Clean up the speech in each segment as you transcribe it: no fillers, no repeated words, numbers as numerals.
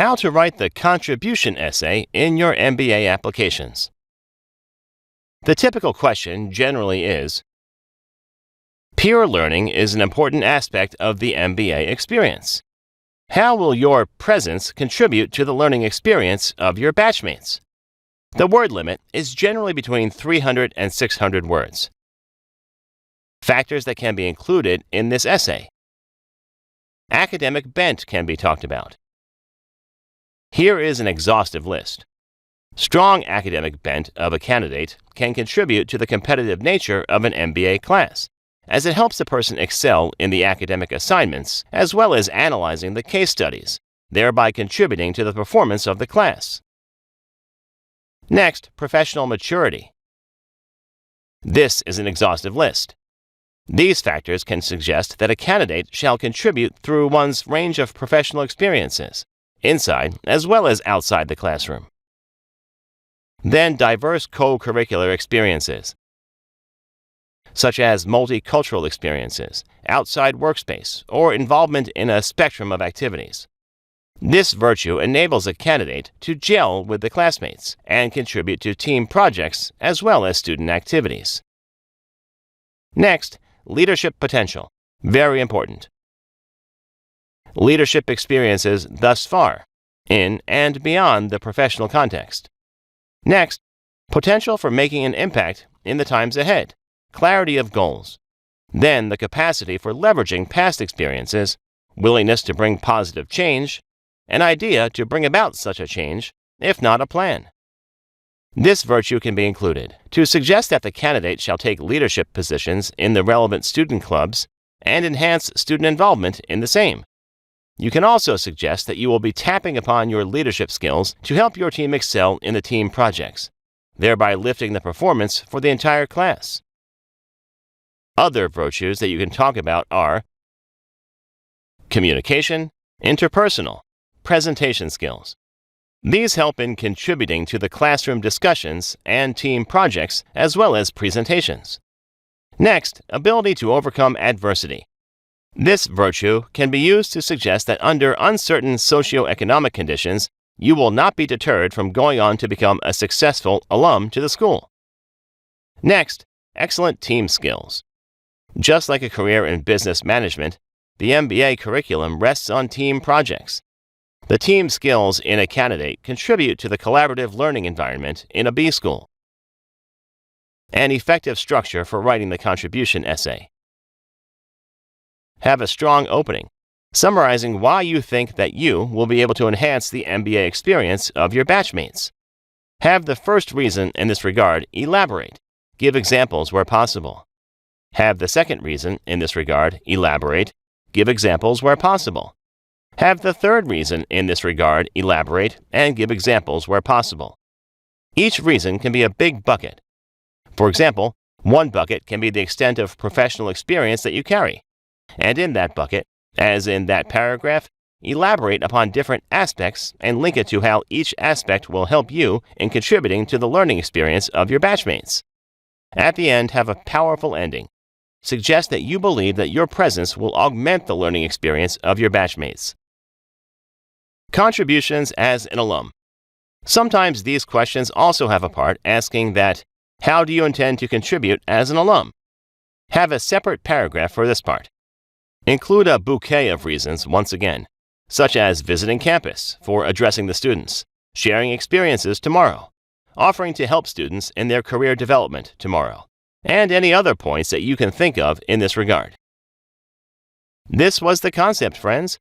How to write the contribution essay in your MBA applications. The typical question generally is, peer learning is an important aspect of the MBA experience. How will your presence contribute to the learning experience of your batchmates? The word limit is generally between 300 and 600 words. Factors that can be included in this essay. Academic bent can be talked about. Here is an exhaustive list. Strong academic bent of a candidate can contribute to the competitive nature of an MBA class, as it helps the person excel in the academic assignments as well as analyzing the case studies, thereby contributing to the performance of the class. Next, professional maturity. This is an exhaustive list. These factors can suggest that a candidate shall contribute through one's range of professional experiences, inside as well as outside the classroom. Then diverse co-curricular experiences, such as multicultural experiences, outside workspace, or involvement in a spectrum of activities. This virtue enables a candidate to gel with the classmates and contribute to team projects as well as student activities. Next, leadership potential. Very important. Leadership experiences thus far, in and beyond the professional context. Next, potential for making an impact in the times ahead. Clarity of goals. Then the capacity for leveraging past experiences, willingness to bring positive change, an idea to bring about such a change, if not a plan. This virtue can be included to suggest that the candidate shall take leadership positions in the relevant student clubs and enhance student involvement in the same. You can also suggest that you will be tapping upon your leadership skills to help your team excel in the team projects, thereby lifting the performance for the entire class. Other virtues that you can talk about are communication, interpersonal, presentation skills. These help in contributing to the classroom discussions and team projects as well as presentations. Next, ability to overcome adversity. This virtue can be used to suggest that under uncertain socioeconomic conditions, you will not be deterred from going on to become a successful alum to the school. Next, excellent team skills. Just like a career in business management, the MBA curriculum rests on team projects. The team skills in a candidate contribute to the collaborative learning environment in a B school. An effective structure for writing the contribution essay. Have a strong opening, summarizing why you think that you will be able to enhance the MBA experience of your batchmates. Have the first reason in this regard elaborate. Give examples where possible. Have the second reason in this regard elaborate. Give examples where possible. Have the third reason in this regard elaborate and give examples where possible. Each reason can be a big bucket. For example, one bucket can be the extent of professional experience that you carry. And in that bucket, as in that paragraph, elaborate upon different aspects and link it to how each aspect will help you in contributing to the learning experience of your batchmates. At the end, have a powerful ending. Suggest that you believe that your presence will augment the learning experience of your batchmates. Contributions as an alum. Sometimes these questions also have a part asking that, how do you intend to contribute as an alum? Have a separate paragraph for this part. Include a bouquet of reasons once again, such as visiting campus for addressing the students, sharing experiences tomorrow, offering to help students in their career development tomorrow, and any other points that you can think of in this regard. This was the concept, friends.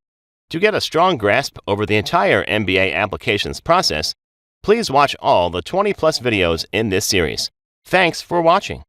To get a strong grasp over the entire MBA applications process, please watch all the 20+ videos in this series. Thanks for watching.